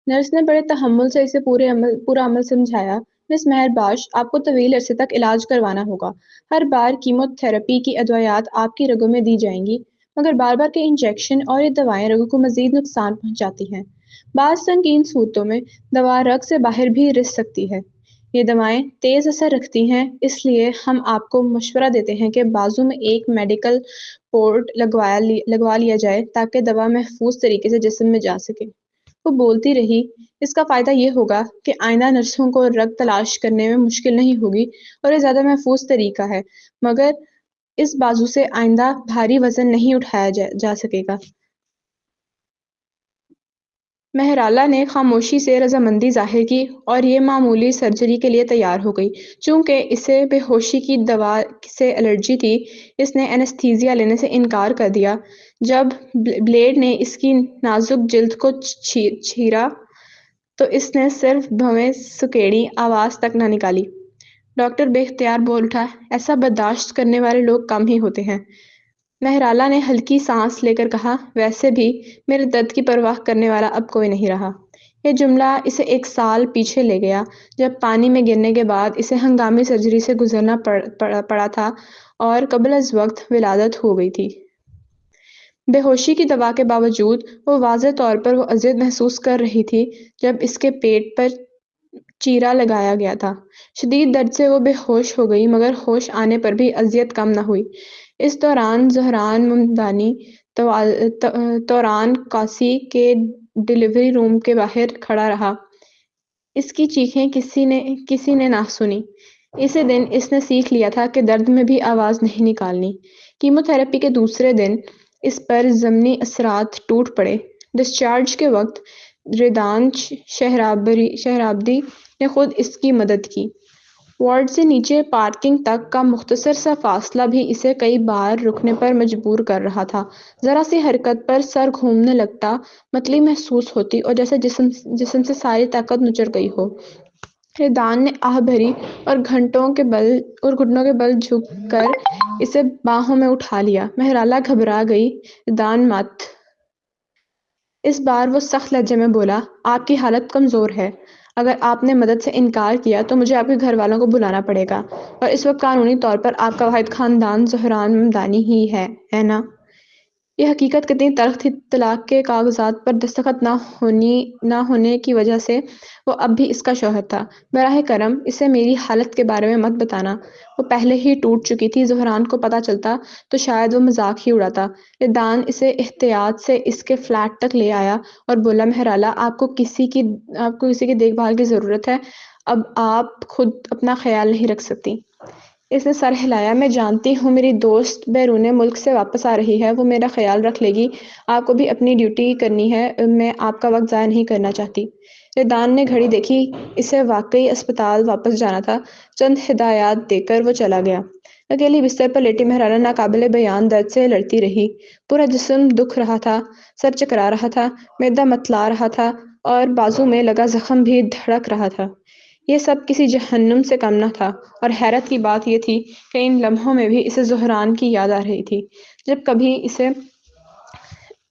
Nurse نے بڑے تحمل سے اسے پورا عمل سمجھایا۔ مس مہرباش، آپ کو طویل عرصے تک علاج کروانا ہوگا۔ ہر بار کیمو تھراپی کی ادویات آپ کی رگوں میں دی جائیں گی، مگر بار بار کے انجیکشن اور یہ دوائیں رگوں کو مزید نقصان پہنچاتی ہیں۔ بعض سنگین صورتوں میں دوا رگ سے باہر بھی رس سکتی ہے۔ یہ دوائیں تیز اثر رکھتی ہیں، اس لیے ہم آپ کو مشورہ دیتے ہیں کہ بازو میں ایک میڈیکل پورٹ لگوا لیا جائے تاکہ دوا محفوظ طریقے سے جسم میں جا سکے۔ وہ بولتی رہی، اس کا فائدہ یہ ہوگا کہ آئندہ نرسوں کو رگ تلاش کرنے میں مشکل نہیں ہوگی اور یہ زیادہ محفوظ طریقہ ہے، مگر اس بازو سے آئندہ بھاری وزن نہیں اٹھایا جا سکے گا۔ مہرالہ نے خاموشی سے رضامندی ظاہر کی اور یہ معمولی سرجری کے لیے تیار ہو گئی۔ چونکہ اسے بے ہوشی کی دوا سے الرجی تھی، اس نے اینستھیزیا لینے سے انکار کر دیا۔ جب بلیڈ نے اس کی نازک جلد کو چیرا تو اس نے صرف بھویں سکیڑی، آواز تک نہ نکالی۔ ڈاکٹر بے اختیار بول اٹھا، ایسا برداشت کرنے والے لوگ کم ہی ہوتے ہیں۔ مہرالہ نے ہلکی سانس لے کر کہا، ویسے بھی میرے درد کی پرواہ کرنے والا اب کوئی نہیں رہا۔ یہ جملہ اسے 1 سال پیچھے لے گیا، جب پانی میں گرنے کے بعد اسے ہنگامی سرجری سے گزرنا پڑا تھا اور قبل از وقت ولادت ہو گئی تھی۔ بے ہوشی کی دوا کے باوجود وہ واضح طور پر وہ اذیت محسوس کر رہی تھی جب اس کے پیٹ پر چیرا لگایا گیا تھا۔ شدید درد سے وہ بے ہوش ہو گئی، مگر ہوش آنے پر بھی اذیت کم نہ ہوئی۔ اس دوران زہران ممدانی توران قاسی کے ڈلیوری روم کے باہر کھڑا رہا۔ اس کی چیخیں کسی نے نہ سنی۔ اسی دن اس نے سیکھ لیا تھا کہ درد میں بھی آواز نہیں نکالنی۔ کیمو تھراپی کے دوسرے دن اس پر ضمنی اثرات ٹوٹ پڑے۔ ڈسچارج کے وقت ردانش شہرابدی نے خود اس کی مدد کی۔ وارڈ سے نیچے پارکنگ تک کا مختصر سا فاصلہ بھی اسے کئی بار رکنے پر مجبور کر رہا تھا۔ ذرا سی حرکت پر سر گھومنے لگتا، متلی محسوس ہوتی اور جیسے جسم سے ساری طاقت نچڑ گئی ہو۔ ردان نے آہ بھری اور گھٹنوں کے بل جھک کر اسے باہوں میں اٹھا لیا۔ مہرالہ گھبرا گئی۔ ردان مت۔ اس بار وہ سخت لہجے میں بولا، آپ کی حالت کمزور ہے۔ اگر آپ نے مدد سے انکار کیا تو مجھے آپ کے گھر والوں کو بلانا پڑے گا، اور اس وقت قانونی طور پر آپ کا واحد خاندان زہران ممدانی ہی ہے نا؟ یہ حقیقت کتنی تلخ تھی، طلاق کے کاغذات پر دستخط نہ ہونے کی وجہ سے وہ اب بھی اس کا شوہر تھا۔ براہ کرم اسے میری حالت کے بارے میں مت بتانا۔ وہ پہلے ہی ٹوٹ چکی تھی، زہران کو پتہ چلتا تو شاید وہ مذاق ہی اڑاتا۔ ردان اسے احتیاط سے اس کے فلیٹ تک لے آیا اور بولا، مہرالہ، آپ کو کسی کی دیکھ بھال کی ضرورت ہے، اب آپ خود اپنا خیال نہیں رکھ سکتی۔ اس نے سر ہلایا، میں جانتی ہوں میری دوست بیرون ملک سے واپس آ رہی ہے، وہ میرا خیال رکھ لے گی۔ آپ کو بھی اپنی ڈیوٹی کرنی ہے، میں آپ کا وقت ضائع نہیں کرنا چاہتی۔ ردان نے گھڑی دیکھی، اسے واقعی اسپتال واپس جانا تھا۔ چند ہدایات دے کر وہ چلا گیا۔ اکیلی بستر پر لیٹی مہرالہ ناقابل بیان درد سے لڑتی رہی۔ پورا جسم دکھ رہا تھا، سر چکرا رہا تھا، معدہ متلا رہا تھا اور بازو میں لگا زخم بھی دھڑک رہا تھا۔ یہ سب کسی جہنم سے کم نہ تھا، اور حیرت کی بات یہ تھی کہ ان لمحوں میں بھی اسے زہران کی یاد آ رہی تھی۔ جب کبھی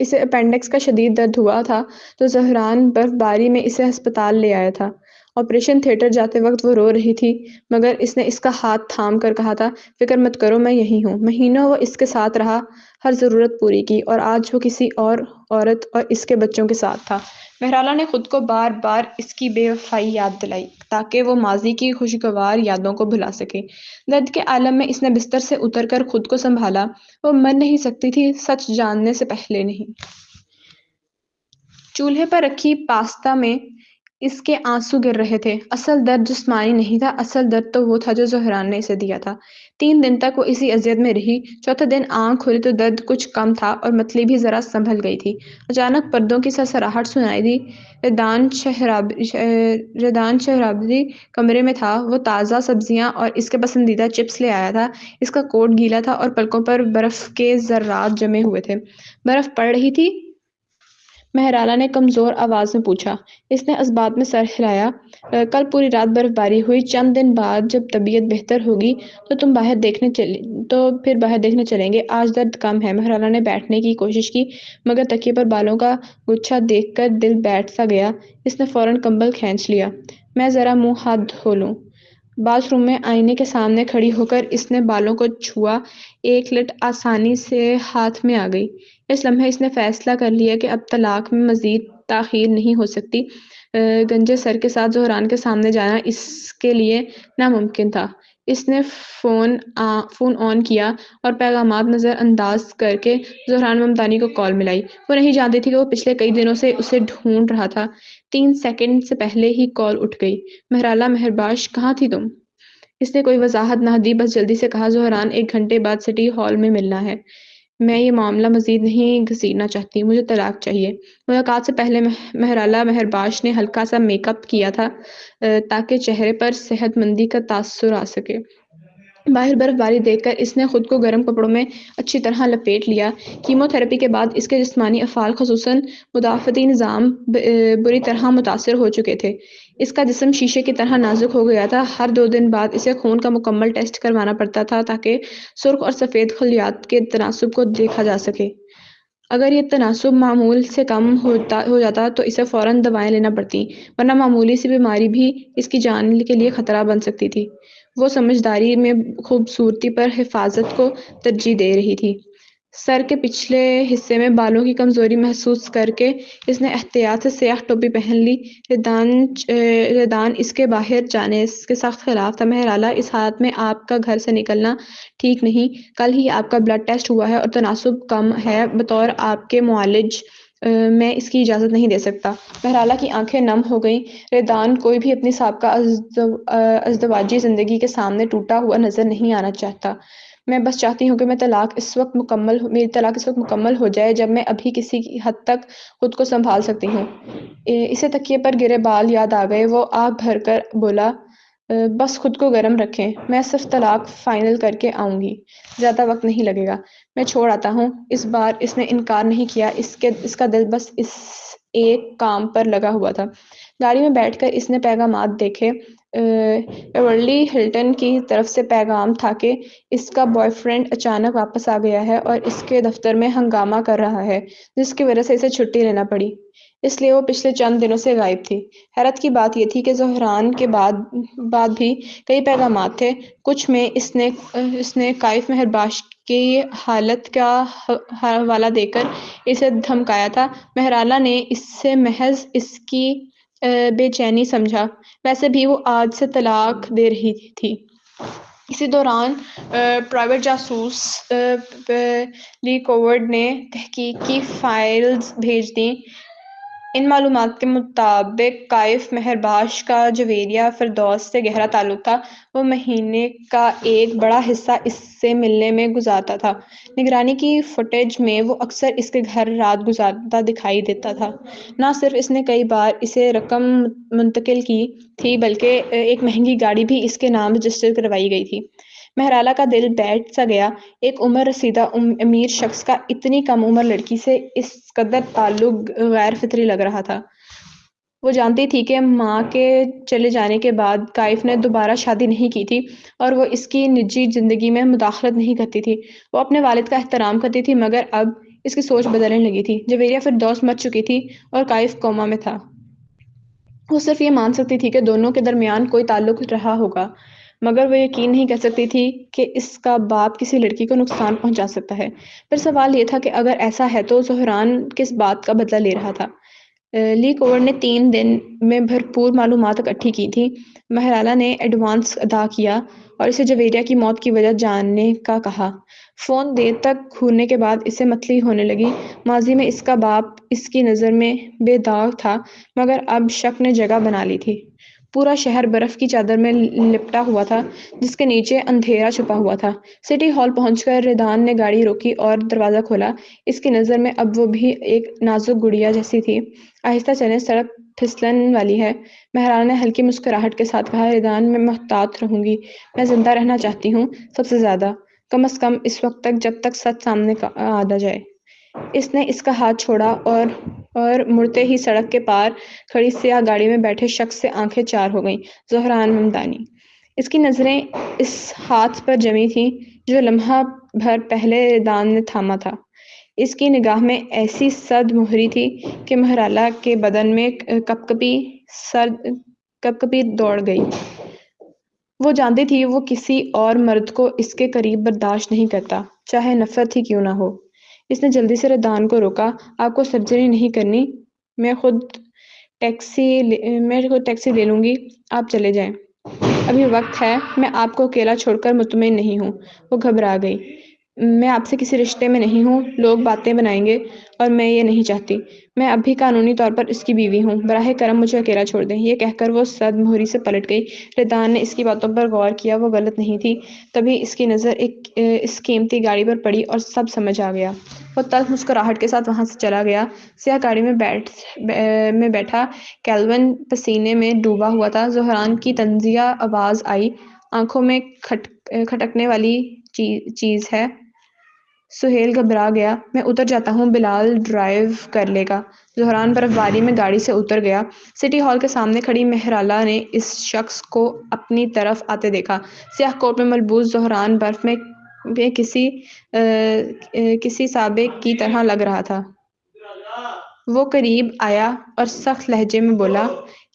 اسے اپینڈکس کا شدید درد ہوا تھا تو زہران برف باری میں اسے ہسپتال لے آیا تھا۔ آپریشن تھیٹر جاتے وقت وہ رو رہی تھی، مگر اس نے اس کا ہاتھ تھام کر کہا تھا، فکر مت کرو، میں یہی ہوں۔ مہینوں وہ اس کے ساتھ رہا، ہر ضرورت پوری کی، اور آج وہ کسی اور عورت اور اس کے بچوں کے ساتھ تھا۔ مہرالہ نے خود کو بار بار اس کی بے وفائی یاد دلائی تاکہ وہ ماضی کی خوشگوار یادوں کو بھلا سکے۔ درد کے عالم میں اس نے بستر سے اتر کر خود کو سنبھالا۔ وہ مر نہیں سکتی تھی، سچ جاننے سے پہلے نہیں۔ چولہے پر رکھی پاستا میں اس کے آنسو گر رہے تھے۔ اصل درد جسمانی نہیں تھا، اصل درد تو وہ تھا جو زہران نے اسے دیا تھا۔ 3 دن تک وہ اسی اذیت میں رہی۔ چوتھے دن آنکھ کھلی تو درد کچھ کم تھا اور متلی بھی ذرا سنبھل گئی تھی۔ اچانک پردوں کی سرسراہٹ سنائی دی۔ ردان شہرابدی کمرے میں تھا۔ وہ تازہ سبزیاں اور اس کے پسندیدہ چپس لے آیا تھا۔ اس کا کوٹ گیلا تھا اور پلکوں پر برف کے ذرات جمے ہوئے تھے۔ برف پڑ رہی تھی۔ مہرالہ نے کمزور آواز میں پوچھا۔ اس نے اسبات میں سر ہلایا۔ کل پوری رات برف باری ہوئی۔ چند دن بعد جب طبیعت بہتر ہوگی تو پھر باہر دیکھنے چلیں گے۔ آج درد کم ہے۔ مہرالہ نے بیٹھنے کی کوشش کی مگر تکیے پر بالوں کا گچھا دیکھ کر دل بیٹھ سا گیا۔ اس نے فوراً کمبل کھینچ لیا۔ میں ذرا منہ ہاتھ دھو لوں۔ باتھ روم میں آئینے کے سامنے کھڑی ہو کر اس نے بالوں کو چھوا۔ ایک لٹ آسانی سے ہاتھ میں آ گئی۔ اس لمحے اس نے فیصلہ کر لیا کہ اب طلاق میں مزید تاخیر نہیں ہو سکتی۔ گنجے سر کے ساتھ زہران کے سامنے جانا اس کے لیے ناممکن تھا۔ اس نے فون آن کیا اور پیغامات نظر انداز کر کے زہران ممدانی کو کال ملائی۔ وہ نہیں جانتی تھی کہ وہ پچھلے کئی دنوں سے اسے ڈھونڈ رہا تھا۔ 3 سیکنڈ سے پہلے ہی کال اٹھ گئی۔ مہرالہ مہرباش، کہاں تھی تم؟ اس نے کوئی وضاحت نہ دی، بس جلدی سے کہا، زہران 1 گھنٹے بعد سٹی ہال میں ملنا ہے۔ میں یہ معاملہ مزید نہیں گھسیٹنا چاہتی، مجھے طلاق چاہیے۔ ملاقات سے پہلے مہرالہ مہرباش نے ہلکا سا میک اپ کیا تھا تاکہ چہرے پر صحت مندی کا تاثر آ سکے۔ باہر برف باری دیکھ کر اس نے خود کو گرم کپڑوں میں اچھی طرح لپیٹ لیا۔ کیمو تھراپی کے بعد اس کے جسمانی افعال خصوصاً مدافعتی نظام بری طرح متاثر ہو چکے تھے۔ اس کا جسم شیشے کی طرح نازک ہو گیا تھا۔ ہر 2 دن بعد اسے خون کا مکمل ٹیسٹ کروانا پڑتا تھا تاکہ سرخ اور سفید خلیات کے تناسب کو دیکھا جا سکے۔ اگر یہ تناسب معمول سے کم ہو جاتا تو اسے فوراً دوائیں لینا پڑتیں، ورنہ معمولی سی بیماری بھی اس کی جان کے لیے خطرہ بن سکتی تھی۔ وہ سمجھداری میں خوبصورتی پر حفاظت کو ترجیح دے رہی تھی۔ سر کے پچھلے حصے میں بالوں کی کمزوری محسوس کر کے اس نے احتیاط سے سیاہ ٹوپی پہن لی۔ ریدان اس کے باہر جانے کے سخت خلاف تھا۔ مہرالہ، اس حالت میں آپ کا گھر سے نکلنا ٹھیک نہیں۔ کل ہی آپ کا بلڈ ٹیسٹ ہوا ہے اور تناسب کم ہے۔ بطور آپ کے معالج میں اس کی اجازت نہیں دے سکتا۔ مہرالہ کی آنکھیں نم ہو گئیں۔ ریدان کوئی بھی اپنی سابقہ ازدواجی زندگی کے سامنے ٹوٹا ہوا نظر نہیں آنا چاہتا۔ میں بس چاہتی ہوں کہ میری طلاق اس وقت مکمل ہو جائے جب میں ابھی کسی حد تک خود کو سنبھال سکتی ہوں۔ اسے تکیے پر گرے بال یاد آ گئے۔ وہ آگ بھر کر بولا، بس خود کو گرم رکھیں، میں صرف طلاق فائنل کر کے آؤں گی، زیادہ وقت نہیں لگے گا، میں چھوڑ آتا ہوں۔ اس بار اس نے انکار نہیں کیا۔ اس کا دل بس اس ایک کام پر لگا ہوا تھا۔ گاڑی میں بیٹھ کر اس نے پیغامات دیکھے۔ بیورلی ہلٹن کی طرف سے پیغام تھا کہ اس کا بوائے فرینڈ اچانک واپس آ گیا ہے اور اس کے دفتر میں ہنگامہ کر رہا ہے، جس کی وجہ سے اسے چھٹی لینا پڑی، اس لیے وہ پچھلے چند دنوں سے غائب تھی۔ حیرت کی بات یہ تھی کہ زہران کے بعد بھی کئی پیغامات تھے۔ کچھ میں اس نے کائف مہرباش کی حالت کا حوالہ دے کر اسے دھمکایا تھا۔ مہرالہ نے اسے محض اس کی بے چینی سمجھا، ویسے بھی وہ آج سے طلاق دے رہی تھی۔ اسی دوران پرائیویٹ جاسوس لی کوورڈ نے تحقیقی فائلز بھیج دیں۔ ان معلومات کے مطابق کائف مہرباش کا جویریہ فردوس سے گہرا تعلق تھا۔ وہ مہینے کا ایک بڑا حصہ اس سے ملنے میں گزارتا تھا۔ نگرانی کی فوٹیج میں وہ اکثر اس کے گھر رات گزارتا دکھائی دیتا تھا۔ نہ صرف اس نے کئی بار اسے رقم منتقل کی تھی بلکہ ایک مہنگی گاڑی بھی اس کے نام رجسٹر کروائی گئی تھی۔ مہرالہ کا دل بیٹھ سا گیا۔ ایک عمر رسیدہ امیر شخص کا اتنی کم عمر لڑکی سے اس قدر تعلق غیر فطری لگ رہا تھا۔ وہ جانتی تھی کہ ماں کے چلے جانے کے بعد کائف نے دوبارہ شادی نہیں کی تھی اور وہ اس کی نجی زندگی میں مداخلت نہیں کرتی تھی۔ وہ اپنے والد کا احترام کرتی تھی مگر اب اس کی سوچ بدلنے لگی تھی۔ جویریہ فردوس مر چکی تھی اور کائف کوما میں تھا۔ وہ صرف یہ مان سکتی تھی کہ دونوں کے درمیان کوئی تعلق رہا ہوگا، مگر وہ یقین نہیں کر سکتی تھی کہ اس کا باپ کسی لڑکی کو نقصان پہنچا سکتا ہے۔ پھر سوال یہ تھا کہ اگر ایسا ہے تو زہران کس بات کا بدلہ لے رہا تھا؟ لی کوورڈ نے 3 دن میں بھرپور معلومات اکٹھی کی تھیں۔ مہرالہ نے ایڈوانس ادا کیا اور اسے جویریہ کی موت کی وجہ جاننے کا کہا۔ فون دیر تک گھورنے کے بعد اسے متلی ہونے لگی۔ ماضی میں اس کا باپ اس کی نظر میں بے داغ تھا مگر اب شک نے جگہ بنا لی تھی۔ پورا شہر برف کی چادر میں لپٹا ہوا تھا جس کے نیچے اندھیرا چھپا ہوا تھا۔ سٹی ہال پہنچ کر ریدان نے گاڑی روکی اور دروازہ کھولا۔ اس کی نظر میں اب وہ بھی ایک نازک گڑیا جیسی تھی۔ آہستہ چلیں، سڑک پھسلن والی ہے۔ مہرالہ نے ہلکی مسکراہٹ کے ساتھ کہا، ریدان، میں محتاط رہوں گی، میں زندہ رہنا چاہتی ہوں، سب سے زیادہ، کم از کم اس وقت تک جب تک سچ سامنے آ جائے۔ اس نے اس کا ہاتھ چھوڑا اور اور مڑتے ہی سڑک کے پار کھڑی سیاہ گاڑی میں بیٹھے شخص سے آنکھیں چار ہو گئیں۔ زہران ممدانی۔ اس کی نظریں اس ہاتھ پر جمی تھیں جو لمحہ بھر پہلے ریدان نے تھاما تھا۔ اس کی نگاہ میں ایسی صد مہری تھی کہ مہرالہ کے بدن میں کپکپی دوڑ گئی۔ وہ جانتی تھی وہ کسی اور مرد کو اس کے قریب برداشت نہیں کرتا، چاہے نفرت ہی کیوں نہ ہو۔ اس نے جلدی سے ریدان کو روکا۔ آپ کو سرجری نہیں کرنی، میں خود ٹیکسی لے لوں گی، آپ چلے جائیں۔ ابھی وقت ہے، میں آپ کو اکیلا چھوڑ کر مطمئن نہیں ہوں۔ وہ گھبرا گئی۔ میں آپ سے کسی رشتے میں نہیں ہوں، لوگ باتیں بنائیں گے اور میں یہ نہیں چاہتی۔ میں اب بھی قانونی طور پر اس کی بیوی ہوں، براہ کرم مجھے اکیلا چھوڑ دیں۔ یہ کہہ کر وہ صد مہری سے پلٹ گئی۔ ریدان نے اس کی باتوں پر غور کیا، وہ غلط نہیں تھی۔ تبھی اس کی نظر اس قیمتی گاڑی پر پڑی اور سب سمجھ آ گیا۔ وہ تلخ مسکراہٹ کے ساتھ وہاں سے چلا گیا۔ سیاہ گاڑی میں بیٹھا کیلون پسینے میں ڈوبا ہوا تھا۔ زہران کی طنزیہ آواز آئی، آنکھوں میں کھٹکنے والی چیز ہے۔ سہیل گھبرا گیا۔ میں اتر جاتا ہوں، بلال ڈرائیو کر لے گا۔ زہران برف باری میں گاڑی سے اتر گیا۔ سٹی ہال کے سامنے کھڑی مہرالہ نے اس شخص کو اپنی طرف آتے دیکھا۔ سیاہ کوٹ میں ملبوس زہران برف میں کسی سابق کی طرح لگ رہا تھا۔ وہ قریب آیا اور سخت لہجے میں بولا،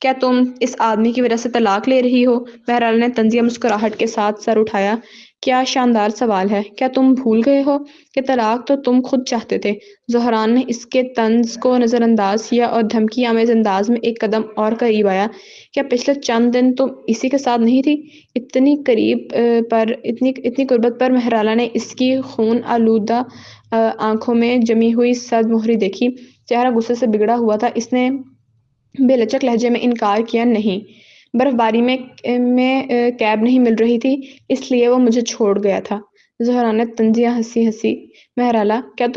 کیا تم اس آدمی کی وجہ سے طلاق لے رہی ہو؟ مہرالہ نے طنزیہ مسکراہٹ کے ساتھ سر اٹھایا۔ کیا شاندار سوال ہے! کیا تم بھول گئے ہو کہ طلاق تو تم خود چاہتے تھے؟ زہران نے اس کے طنز کو نظر انداز کیا اور دھمکی آمیز انداز میں ایک قدم اور قریب آیا۔ کیا پچھلے چند دن تم اسی کے ساتھ نہیں تھی؟ اتنی قربت پر مہرالہ نے اس کی خون آلودہ آنکھوں میں جمی ہوئی صد مہری دیکھی۔ چہرہ غصے سے بگڑا ہوا تھا۔ اس نے بے لچک لہجے میں انکار کیا، نہیں، برف باری میں کیب نہیں مل رہی تھی، اس لیے وہ مجھے چھوڑ گیا تھا۔ زہرا نے طنزیہ ہنسی۔ مہرالہ، کیا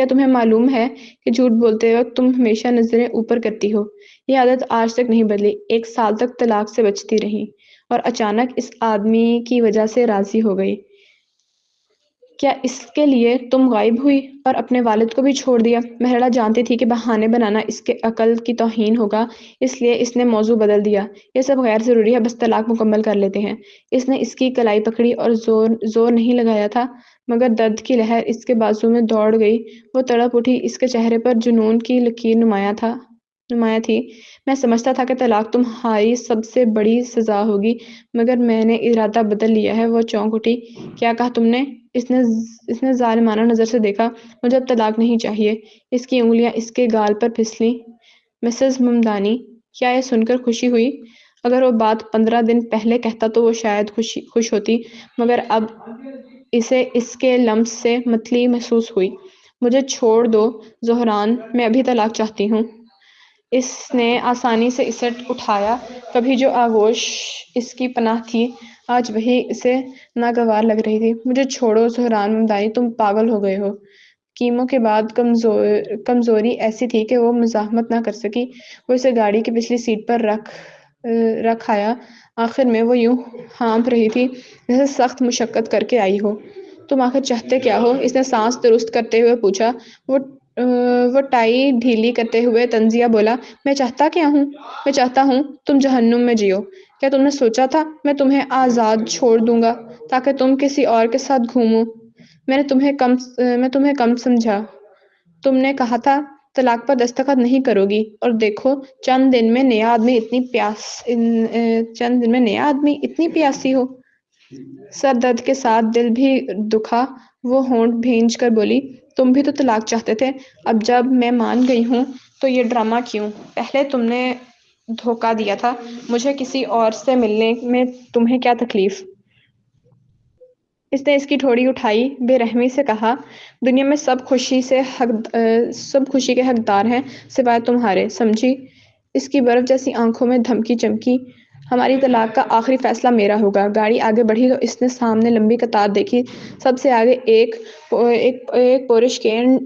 تمہیں معلوم ہے کہ جھوٹ بولتے وقت تم ہمیشہ نظریں اوپر کرتی ہو؟ یہ عادت آج تک نہیں بدلی۔ 1 سال تک طلاق سے بچتی رہی اور اچانک اس آدمی کی وجہ سے راضی ہو گئی۔ کیا اس کے لیے تم غائب ہوئی اور اپنے والد کو بھی چھوڑ دیا؟ مہرالہ جانتی تھی کہ بہانے بنانا اس کے عقل کی توہین ہوگا، اس لیے اس نے موضوع بدل دیا۔ یہ سب غیر ضروری ہے، بس طلاق مکمل کر لیتے ہیں۔ اس نے اس کی کلائی پکڑی اور زور نہیں لگایا تھا، مگر درد کی لہر اس کے بازو میں دوڑ گئی۔ وہ تڑپ اٹھی، اس کے چہرے پر جنون کی لکیر نمایاں تھی۔ میں سمجھتا تھا کہ طلاق تمہاری سب سے بڑی سزا ہوگی، مگر میں نے ارادہ بدل لیا ہے۔ وہ چونک اٹھی۔ کیا کہا تم نے؟ اس نے ظالمانہ نظر سے دیکھا۔ مجھے اب طلاق نہیں چاہیے۔ اس کی انگلیاں اس کے گال پر پھسلیں۔ مسز ممدانی، کیا یہ سن کر خوشی ہوئی؟ اگر وہ بات 15 دن پہلے کہتا تو وہ شاید خوش ہوتی، مگر اب اسے اس کے لمس سے متلی محسوس ہوئی۔ مجھے چھوڑ دو زہران، میں ابھی طلاق چاہتی ہوں۔ اس نے آسانی سے اسے اٹھایا۔ کبھی جو آغوش اس کی پناہ تھی، آج وہی اسے ناگوار لگ رہی تھی۔ مجھے چھوڑو زہران ممدانی، تم پاگل ہو گئے ہو۔ کیمو کے بعد کمزوری ایسی تھی کہ وہ مزاحمت نہ کر سکی۔ وہ اسے گاڑی کی پچھلی سیٹ پر رکھ آیا۔ آخر میں وہ یوں ہانپ رہی تھی جیسے سخت مشقت کر کے آئی ہو۔ تم آخر چاہتے کیا ہو؟ اس نے سانس درست کرتے ہوئے پوچھا۔ وہ ٹائی ڈھیلی کرتے ہوئے طنزیہ بولا، میں چاہتا کیا ہوں؟ میں چاہتا ہوں تم جہنم میں جیو۔ کیا تم نے سوچا تھا میں تمہیں آزاد چھوڑ دوں گا تاکہ تم کسی اور کے ساتھ گھومو؟ میں تمہیں کم سمجھا۔ تم نے کہا تھا طلاق پر دستخط نہیں کرو گی، اور دیکھو چند دن میں نیا آدمی اتنی پیاسی ہو۔ سر درد کے ساتھ دل بھی دکھا۔ وہ ہونٹ بھینج کر بولی، تم بھی تو طلاق چاہتے تھے، اب جب میں مان گئی ہوں تو یہ ڈرامہ کیوں؟ پہلے تم نے دھوکہ دیا تھا مجھے، کسی اور سے ملنے میں تمہیں کیا تکلیف؟ اس نے اس کی ٹھوڑی اٹھائی، بے رحمی سے کہا، دنیا میں سب خوشی کے حقدار ہیں سوائے تمہارے، سمجھی؟ اس کی برف جیسی آنکھوں میں دھمکی چمکی۔ ہماری طلاق کا آخری فیصلہ میرا ہوگا۔ گاڑی آگے بڑھی تو اس نے سامنے لمبی قطار دیکھی۔ سب سے آگے ایک پورش کین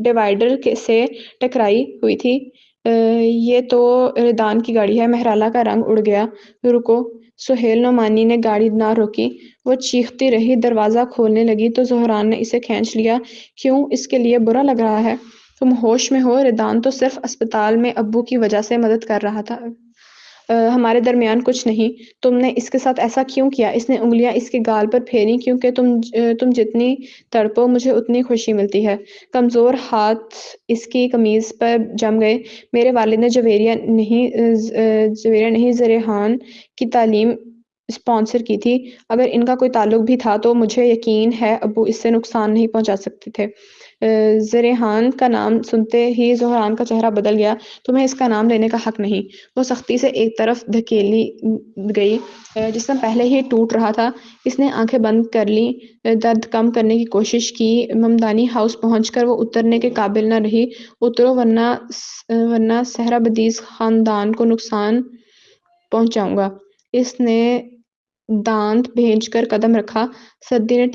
ڈیوائیڈر سے ٹکرائی ہوئی تھی۔ یہ تو ریدان کی گاڑی ہے۔ مہرالہ کا رنگ اڑ گیا۔ رکو۔ سہیل نعمانی نے گاڑی نہ روکی۔ وہ چیختی رہی۔ دروازہ کھولنے لگی تو زہران نے اسے کھینچ لیا۔ کیوں؟ اس کے لیے برا لگ رہا ہے؟ تم ہوش میں ہو؟ ریدان تو صرف اسپتال میں ابو کی وجہ سے مدد کر رہا تھا۔ ہمارے درمیان کچھ نہیں۔ تم نے اس کے ساتھ ایسا کیوں کیا؟ اس نے انگلیاں اس کے گال پر پھیری۔ کیونکہ تم جتنی تڑپو مجھے اتنی خوشی ملتی ہے۔ کمزور ہاتھ اس کی قمیض پر جم گئے۔ میرے والد نے جویریہ نہیں زریحان کی تعلیم اسپانسر کی تھی۔ اگر ان کا کوئی تعلق بھی تھا تو مجھے یقین ہے ابو اس سے نقصان نہیں پہنچا سکتے تھے۔ زریحان کا نام سنتے ہی زہران کا چہرہ بدل گیا۔ تمہیں اس کا نام لینے کا حق نہیں۔ وہ سختی سے ایک طرف دھکیلی گئی۔ جسم پہلے ہی ٹوٹ رہا تھا۔ اس نے آنکھیں بند کر لیں۔ درد کم کرنے کی کوشش کی۔ ممدانی ہاؤس پہنچ کر وہ اترنے کے قابل نہ رہی۔ اترو ورنہ سہرابدیز خاندان کو نقصان پہنچاؤں گا۔ اس نے دانت بھینچ کر قدم رکھا۔ سدی میں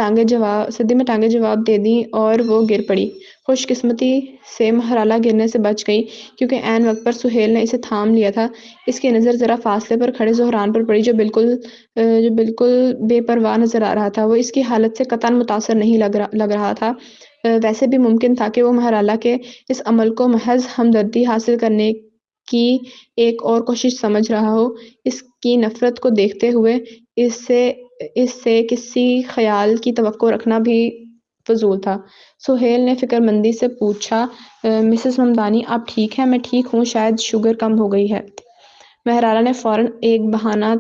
ٹانگیں جواب دے دیں اور وہ گر پڑی۔ خوش قسمتی سے مہرالہ گرنے سے بچ گئی کیونکہ عین وقت پر سہیل نے اسے تھام لیا تھا۔ اس کی نظر ذرا فاصلے پر کھڑے زہران پر پڑی جو بالکل بے پرواہ نظر آ رہا تھا۔ وہ اس کی حالت سے قطعاً متاثر نہیں لگ رہا تھا۔ ویسے بھی ممکن تھا کہ وہ مہرالہ کے اس عمل کو محض ہمدردی حاصل کرنے کی ایک اور کوشش سمجھ رہا ہو۔ اس کی نفرت کو دیکھتے ہوئے اس سے کسی خیال کی توقع رکھنا بھی فضول تھا۔ سہیل نے فکر مندی سے پوچھا، مسز ممدانی آپ ٹھیک ہیں؟ میں ٹھیک ہوں، شاید شوگر کم ہو گئی ہے۔ مہرالہ نے فوراً ایک بہانہ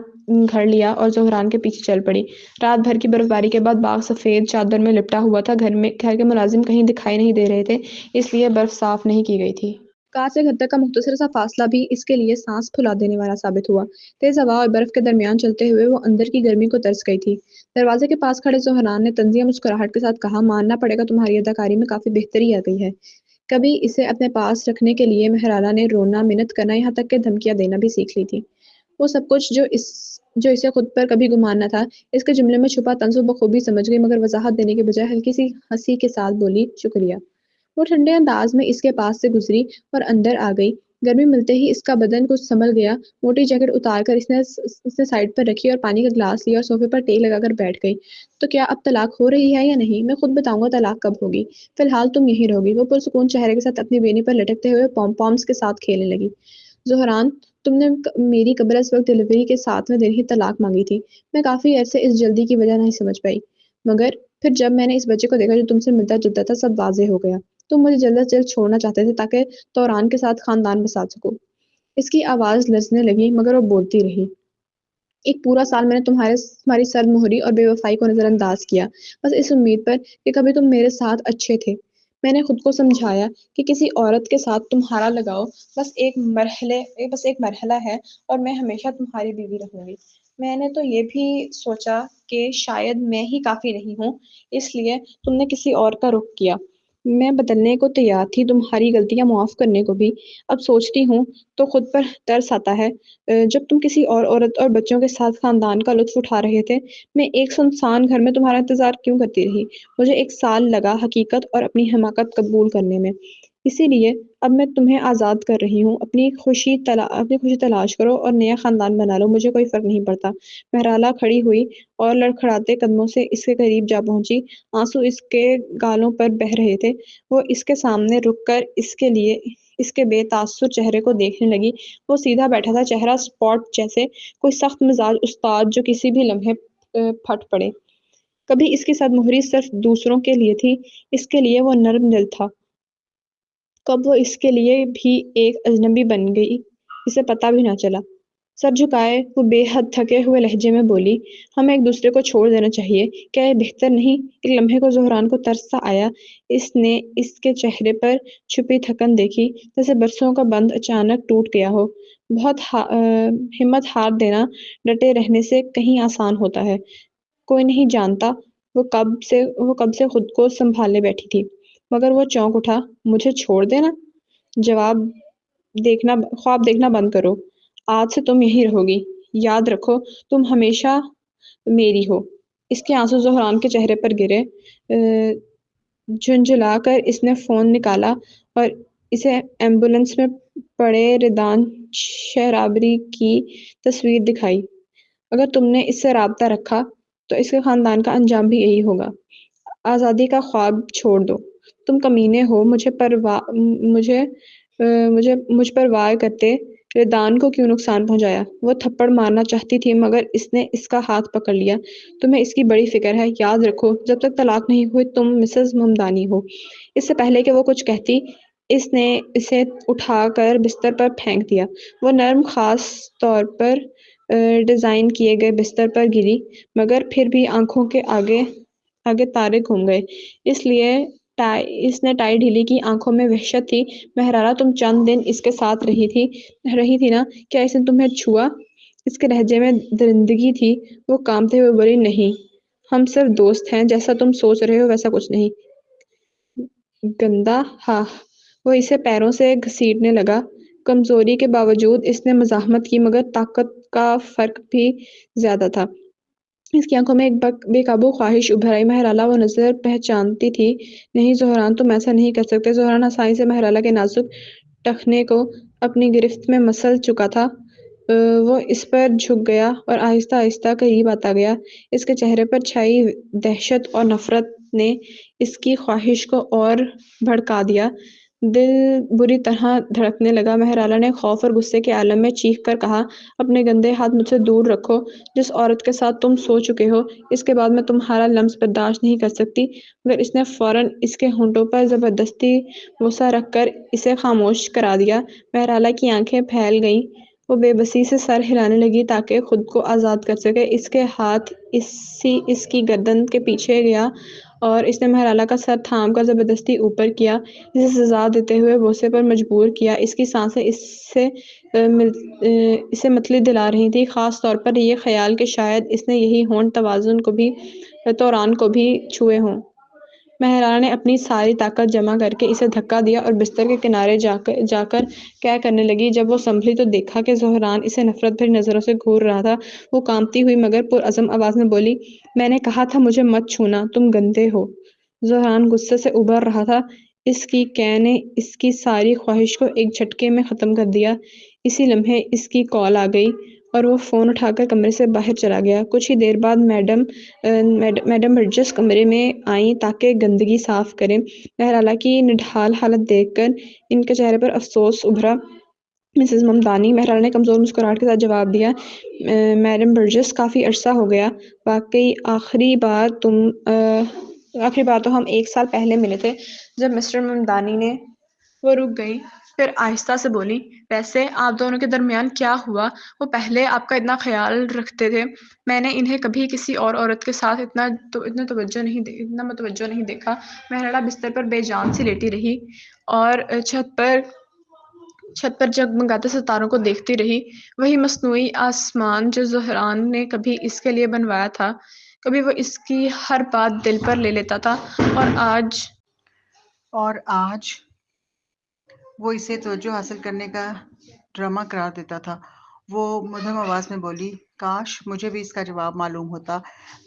گھڑ لیا اور زہران کے پیچھے چل پڑی۔ رات بھر کی برف باری کے بعد باغ سفید چادر میں لپٹا ہوا تھا۔ گھر کے ملازم کہیں دکھائی نہیں دے رہے تھے، اس لیے برف صاف نہیں کی گئی تھی۔ کار سے گھر تک کا مختصر سا فاصلہ بھی اس کے لیے سانس پھولا دینے والا ثابت ہوا۔ تیز ہوا اور برف کے درمیان چلتے ہوئے وہ اندر کی گرمی کو ترس گئی تھی۔ دروازے کے پاس کھڑے زہران نے طنزیہ مسکراہٹ کے ساتھ کہا، ماننا پڑے گا تمہاری اداکاری میں کافی بہتری آ گئی ہے۔ کبھی اسے اپنے پاس رکھنے کے لیے مہرالہ نے رونا، منت کرنا، یہاں تک کہ دھمکیاں دینا بھی سیکھ لی تھی۔ وہ سب کچھ جو اسے خود پر کبھی گمان نہ تھا، اس کے جملے میں چھپا طنز وہ بخوبی سمجھ گئی، مگر وضاحت دینے کے بجائے ہلکی سی ہنسی کے ساتھ بولی، شکریہ۔ وہ ٹھنڈے انداز میں اس کے پاس سے گزری اور اندر آ گئی۔ گرمی ملتے ہی اس کا بدن کچھ سنبھل گیا۔ موٹی جیکٹ اتار کر اس نے سائڈ پر رکھی اور پانی کا گلاس لیا اور صوفے پر ٹیک لگا کر بیٹھ گئی۔ تو کیا اب طلاق ہو رہی ہے یا نہیں؟ میں خود بتاؤں گا طلاق کب ہوگی۔ فی الحال تم یہیں رہو گی۔ وہ پرسکون چہرے کے ساتھ اپنی بینی پر لٹکتے ہوئے پوم پومز کے ساتھ کھیلنے لگی۔ زہران، تم نے میری قبل از وقت ڈلیوری کے 7ویں دن ہی طلاق مانگی تھی۔ میں کافی عرصے اس جلدی کی وجہ نہیں سمجھ پائی، مگر پھر جب میں نے اس بچے کو دیکھا جو تم سے ملتا جلتا تھا، سب واضح ہو گیا۔ تم مجھے جلد از جلد چھوڑنا چاہتے تھے تاکہ توران کے ساتھ خاندان بسا سکو۔ اس کی آواز لرزنے لگی مگر وہ بولتی رہی۔ ایک پورا سال میں نے تمہاری سرد مہری اور بے وفائی کو نظر انداز کیا، بس اس امید پر کہ کبھی تم میرے ساتھ اچھے تھے۔ میں نے خود کو سمجھایا کہ کسی عورت کے ساتھ تمہارا لگاؤ بس ایک مرحلہ ہے اور میں ہمیشہ تمہاری بیوی رہوں گی۔ میں نے تو یہ بھی سوچا کہ شاید میں ہی کافی نہیں ہوں، اس لیے تم نے کسی اور کا رخ کیا۔ میں بدلنے کو تیار تھی، تمہاری غلطیاں معاف کرنے کو بھی۔ اب سوچتی ہوں تو خود پر ترس آتا ہے۔ جب تم کسی اور عورت اور بچوں کے ساتھ خاندان کا لطف اٹھا رہے تھے، میں ایک سنسان گھر میں تمہارا انتظار کیوں کرتی رہی؟ مجھے 1 سال لگا حقیقت اور اپنی حماقت قبول کرنے میں۔ اسی لیے اب میں تمہیں آزاد کر رہی ہوں۔ اپنی خوشی تلاش کرو اور نیا خاندان بنا لو، مجھے کوئی فرق نہیں پڑتا۔ مہرالہ کھڑی ہوئی اور لڑکھڑاتے قدموں سے اس کے قریب جا پہنچی۔ آنسو اس کے گالوں پر بہہ رہے تھے۔ وہ اس کے سامنے رک کر اس کے بے تاثر چہرے کو دیکھنے لگی۔ وہ سیدھا بیٹھا تھا، چہرہ سپاٹ جیسے کوئی سخت مزاج استاد جو کسی بھی لمحے پھٹ پڑے۔ کبھی اس کی صد مہری صرف دوسروں کے لیے تھی، اس کے لیے وہ نرم دل تھا۔ کب وہ اس کے لیے بھی ایک اجنبی بن گئی، اسے پتہ بھی نہ چلا۔ سر جھکائے وہ بے حد تھکے ہوئے لہجے میں بولی، ہمیں ایک دوسرے کو چھوڑ دینا چاہیے، کیا یہ بہتر نہیں؟ ایک لمحے کو زہران کو ترس سا آیا۔ اس نے اس کے چہرے پر چھپی تھکن دیکھی، جیسے برسوں کا بند اچانک ٹوٹ گیا ہو۔ بہت ہمت ہار دینا ڈٹے رہنے سے کہیں آسان ہوتا ہے۔ کوئی نہیں جانتا وہ کب سے خود کو سنبھالنے بیٹھی تھی، مگر وہ چونک اٹھا۔ مجھے چھوڑ دینا؟ خواب دیکھنا بند کرو۔ آج سے تم یہیں رہو گی، یاد رکھو تم ہمیشہ میری ہو۔ اس کے آنسو زہران کے چہرے پر گرے۔ جھنجھلا کر اس نے فون نکالا اور اسے ایمبولینس میں پڑے ردان شہرابری کی تصویر دکھائی۔ اگر تم نے اس سے رابطہ رکھا تو اس کے خاندان کا انجام بھی یہی ہوگا۔ آزادی کا خواب چھوڑ دو، تم کمینے ہو۔ مجھ پر وار کرتے ردان کو کیوں نقصان پہنچایا؟ وہ تھپڑ مارنا چاہتی تھی مگر اس نے اس کا ہاتھ پکڑ لیا۔ تمہیں اس کی بڑی فکر ہے، یاد رکھو جب تک طلاق نہیں ہوئی تم مسز ممدانی ہو۔ اس سے پہلے کہ وہ کچھ کہتی، اس نے اسے اٹھا کر بستر پر پھینک دیا۔ وہ نرم خاص طور پر ڈیزائن کیے گئے بستر پر گری مگر پھر بھی آنکھوں کے آگے تارے گھوم گئے۔ اس نے ٹائی ڈھیلی کی، آنکھوں میں وحشت تھی۔ مہرالہ تم چند دن اس کے ساتھ رہی تھی نا، کیا اس نے تمہیں چھوا؟ اس کے لہجے میں درندگی تھی۔ وہ کانپتے ہوئے بولی، نہیں، ہم صرف دوست ہیں، جیسا تم سوچ رہے ہو ویسا کچھ نہیں۔ گندا ہاں۔ وہ اسے پیروں سے گھسیٹنے لگا۔ کمزوری کے باوجود اس نے مزاحمت کی مگر طاقت کا فرق بھی زیادہ تھا۔ اس کی آنکھوں میں ایک بے قابو خواہش ابھر آئی۔ مہرالہ وہ نظر پہچانتی تھی۔ نہیں زہران، تم ایسا نہیں کر سکتے۔ زہران آسانی سے مہرالہ کے نازک ٹخنے کو اپنی گرفت میں مسل چکا تھا۔ وہ اس پر جھک گیا اور آہستہ آہستہ قریب آتا گیا۔ اس کے چہرے پر چھائی دہشت اور نفرت نے اس کی خواہش کو اور بھڑکا دیا۔ دل بری طرح دھڑکنے لگا۔ مہرالہ نے خوف اور غصے کے عالم میں چیخ کر کہا، اپنے گندے ہاتھ مجھ سے دور رکھو۔ جس عورت کے ساتھ تم سو چکے ہو، اس کے بعد میں تمہارا لمس برداشت نہیں کر سکتی۔ مگر اس نے فوراً اس کے ہونٹوں پر زبردستی بوسہ رکھ کر اسے خاموش کرا دیا۔ مہرالہ کی آنکھیں پھیل گئیں۔ وہ بے بسی سے سر ہلانے لگی تاکہ خود کو آزاد کر سکے۔ اس کے ہاتھ اس کی گردن کے پیچھے گیا اور اس نے مہرالہ کا سر تھام کر زبردستی اوپر کیا، اسے سزا دیتے ہوئے بوسے پر مجبور کیا۔ اس کی سانسیں اسے متلی دلا رہی تھیں، خاص طور پر یہ خیال کہ شاید اس نے یہی ہونٹ توران کو بھی چھوئے ہوں۔ مہرالہ نے اپنی ساری طاقت جمع کر کے اسے دھکا دیا اور بستر کے کنارے جا کر کیا کرنے لگی۔ جب وہ سنبھلی تو دیکھا کہ زہران اسے نفرت بھری نظروں سے گھور رہا تھا۔ وہ کانپتی ہوئی مگر پرعزم آواز میں بولی، میں نے کہا تھا مجھے مت چھونا، تم گندے ہو۔ زہران غصے سے ابھر رہا تھا۔ اس کی کین نے اس کی ساری خواہش کو ایک جھٹکے میں ختم کر دیا۔ اسی لمحے اس کی کال آ گئی اور وہ فون اٹھا کر کمرے سے باہر چلا گیا۔ کچھ ہی دیر بعد میڈم برجس کمرے میں آئیں تاکہ گندگی صاف کریں۔ مہرالہ کی نڈھال حالت دیکھ کر ان کے چہرے پر افسوس ابھرا۔ مسز ممدانی، مہرالہ نے کمزور مسکراہٹ کے ساتھ جواب دیا، میڈم برجس، کافی عرصہ ہو گیا۔ واقعی آخری بار تو ہم 1 سال پہلے ملے تھے جب مسٹر ممدانی نے… وہ رک گئی، پھر آہستہ سے بولی، ویسے آپ دونوں کے درمیان کیا ہوا؟ وہ پہلے آپ کا اتنا خیال رکھتے تھے، میں نے انہیں کبھی کسی اور عورت کے ساتھ اتنا متوجہ نہیں دیکھا۔ مہرالہ بستر پر بے جان سی لیٹی رہی اور چھت پر جگمگاتے ستاروں کو دیکھتی رہی۔ وہی مصنوعی آسمان جو زہران نے کبھی اس کے لیے بنوایا تھا، کبھی وہ اس کی ہر بات دل پر لے لیتا تھا اور آج وہ اسے توجہ حاصل کرنے کا ڈرامہ قرار دیتا تھا۔ وہ مدھم آواز میں بولی، کاش مجھے بھی اس کا جواب معلوم ہوتا۔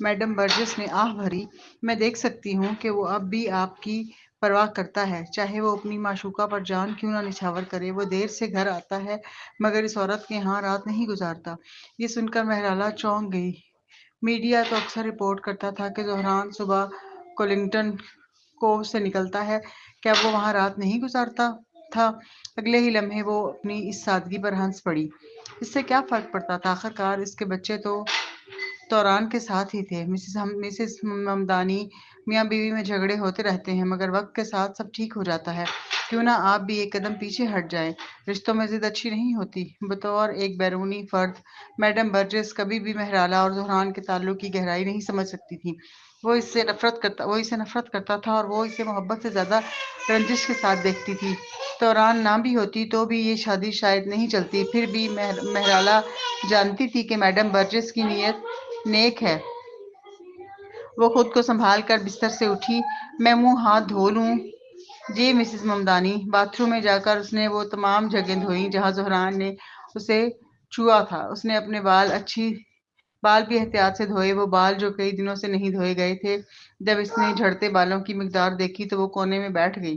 میڈم برجس نے آہ بھری، میں دیکھ سکتی ہوں کہ وہ اب بھی آپ کی پرواہ کرتا ہے، چاہے وہ اپنی معشوقہ پر جان کیوں نہ نچھاور کرے۔ وہ دیر سے گھر آتا ہے مگر اس عورت کے ہاں رات نہیں گزارتا۔ یہ سن کر مہرالہ چونک گئی۔ میڈیا تو اکثر رپورٹ کرتا تھا کہ زہران صبح کولنگٹن کوو سے نکلتا ہے، کیا وہ وہاں رات نہیں گزارتا تھا؟ اگلے ہی لمحے وہ اپنی اس سادگی پر ہنس پڑی۔ اس سے کیا فرق پڑتا تھا؟ آخرکار اس کے بچے تو توران کے ساتھ ہی تھے۔ مسز ممدانی، میاں بیوی میں جھگڑے ہوتے رہتے ہیں مگر وقت کے ساتھ سب ٹھیک ہو جاتا ہے۔ کیوں نہ آپ بھی ایک قدم پیچھے ہٹ جائیں؟ رشتوں میں ضد اچھی نہیں ہوتی۔ بطور ایک بیرونی فرد میڈم برجس کبھی بھی مہرالہ اور زہران کے تعلق کی گہرائی نہیں سمجھ سکتی تھی۔ وہ اسے نفرت کرتا تھا اور وہ اسے محبت سے زیادہ رنجش کے ساتھ دیکھتی تھی۔ توران نہ بھی ہوتی تو بھی یہ شادی شاید نہیں چلتی۔ پھر بھی مہرالہ جانتی تھی کہ میڈم برجس کی نیت نیک ہے۔ وہ خود کو سنبھال کر بستر سے اٹھی، میں منہ ہاتھ دھو لوں؟ جی مسز ممدانی۔ باتھ روم میں جا کر اس نے وہ تمام جگہیں دھوئیں جہاں زہران نے اسے چھوا تھا۔ اس نے اپنے بال بھی احتیاط سے دھوئے، وہ بال جو کئی دنوں سے نہیں دھوئے گئے تھے۔ جب اس نے جھڑتے بالوں کی مقدار دیکھی تو وہ کونے میں بیٹھ گئی۔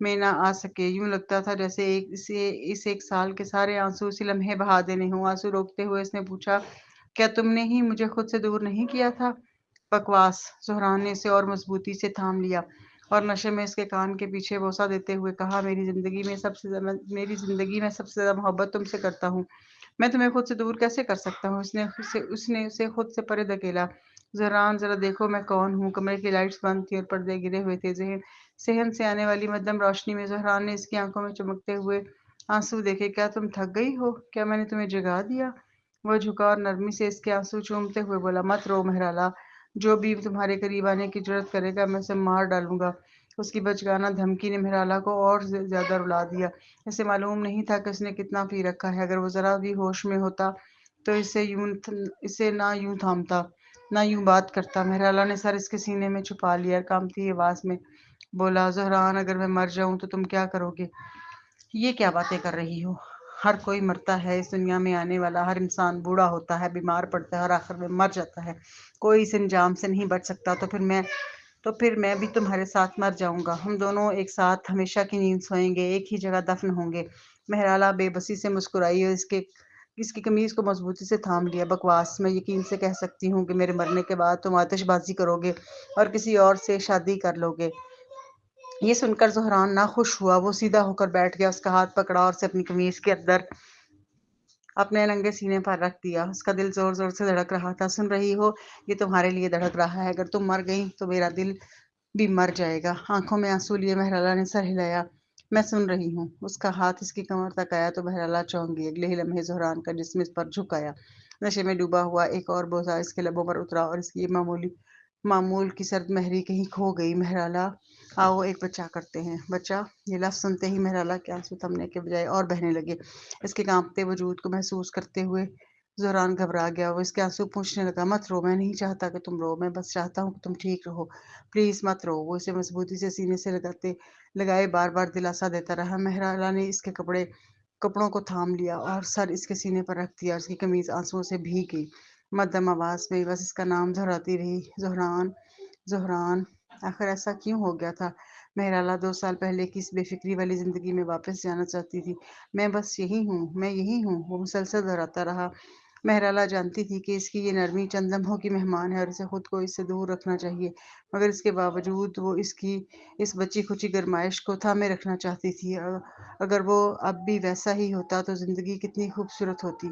میں نہ آ سکے۔ یوں لگتا تھا جیسے اس ایک سال کے سارے آنسو اسی لمحے بہا دینے ہوں۔ آنسو روکتے ہوئے اس نے پوچھا، کیا تم نے ہی مجھے خود سے دور نہیں کیا تھا؟ بکواس! زہران نے اسے اور مضبوطی سے تھام لیا اور نشے میں اس کے کان کے پیچھے بوسہ دیتے ہوئے کہا، میری زندگی میں سب سے زیادہ محبت تم سے کرتا ہوں۔ میں تمہیں خود سے دور کیسے کر سکتا ہوں؟ اس نے اسے خود سے پرے دھکیلا۔ زہران، ذرا دیکھو میں کون ہوں۔ کمرے کی لائٹس بند تھی اور پردے گرے ہوئے تھے۔ صحن سے آنے والی مدھم روشنی میں زہران نے اس کی آنکھوں میں چمکتے ہوئے آنسو دیکھے۔ کیا تم تھک گئی ہو؟ کیا میں نے تمہیں جگا دیا؟ وہ جھکا اور نرمی سے اس کے آنسو چومتے ہوئے بولا، مت رو مہرالہ، جو بھی تمہارے قریب آنے کی جرات کرے گا میں اسے مار ڈالوں گا۔ اس کی بچگانہ دھمکی نے مہرالہ کو اور زیادہ رلا دیا۔ اسے معلوم نہیں تھا کہ اس نے کتنا پی رکھا ہے۔ اگر وہ ذرا بھی ہوش میں ہوتا تو اسے نہ یوں تھامتا، نہ یوں بات کرتا۔ مہرالہ نے سر اس کے سینے میں چھپا لیا اور کانپتی آواز میں بولا، زہران، اگر میں مر جاؤں تو تم کیا کرو گے؟ یہ کیا باتیں کر رہی ہو؟ ہر کوئی مرتا ہے۔ اس دنیا میں آنے والا ہر انسان بوڑھا ہوتا ہے، بیمار پڑتا ہے اور آخر میں مر جاتا ہے۔ کوئی اس انجام سے نہیں بچ سکتا۔ تو پھر میں بھی تمہارے ساتھ مر جاؤں گا۔ ہم دونوں ایک ساتھ ہمیشہ کی نیند سوئیں گے، ایک ہی جگہ دفن ہوں گے۔ مہرالہ بے بسی سے مسکرائی اور اس کی قمیض کو مضبوطی سے تھام لیا۔ بکواس! میں یقین سے کہہ سکتی ہوں کہ میرے مرنے کے بعد تم آتش بازی کرو گے اور کسی اور سے شادی کر لو گے۔ یہ سن کر زہران ناخوش ہوا۔ وہ سیدھا ہو کر بیٹھ گیا، اس کا ہاتھ پکڑا اور اسے اپنی قمیض کے اندر اپنے ننگے سینے پر رکھ دیا۔ اس کا دل زور زور سے دھڑک رہا تھا۔ سن رہی ہو؟ یہ تمہارے لیے دھڑک رہا ہے۔ اگر تم مر گئی تو میرا دل بھی مر جائے گا۔ آنکھوں میں آنسو لیے مہرالہ نے سر ہلایا۔ میں سن رہی ہوں۔ اس کا ہاتھ اس کی کمر تک آیا تو مہرالہ چونک گئی۔ اگلے ہی لمحے زہران کا جسم اس پر جھک آیا۔ نشے میں ڈوبا ہوا ایک اور بوسہ اس کے لبوں پر اترا اور اس کی معمول کی سرد مہری کہیں کھو گئی۔ مہرالہ، آؤ ایک بچہ کرتے ہیں۔ بچہ؟ یہ لفظ سنتے ہی مہرالہ کے آنسو تھمنے کے بجائے اور بہنے لگے۔ اس کے کانپتے وجود کو محسوس کرتے ہوئے زہران گھبرا گیا۔ وہ اس کے آنسو پوچھنے لگا، مت رو، میں نہیں چاہتا کہ تم رو، میں بس چاہتا ہوں کہ تم ٹھیک رہو، پلیز مت رو۔ وہ اسے مضبوطی سے سینے سے لگائے بار بار دلاسا دیتا رہا۔ مہرالہ نے اس کے کپڑوں کو تھام لیا اور سر اس کے سینے پر رکھ دیا۔ اس کی قمیض آنسوؤں سے بھیگ گئی۔ مدھم آواز میں بس اس کا نام دہراتی رہی، زہران، زہران۔ آخر ایسا کیوں ہو گیا تھا؟ مہرالہ 2 سال پہلے کی اس بے فکری والی زندگی میں واپس جانا چاہتی تھی۔ میں بس یہی ہوں، میں یہی ہوں، وہ مسلسل دہراتا رہا۔ مہرالہ جانتی تھی کہ اس کی یہ نرمی چند لمحوں کی مہمان ہے اور اسے خود کو اس سے دور رکھنا چاہیے، مگر اس کے باوجود وہ اس کی اس بچی کھچی گرمائش کو تھامے رکھنا چاہتی تھی۔ اگر وہ اب بھی ویسا ہی ہوتا تو زندگی کتنی خوبصورت ہوتی۔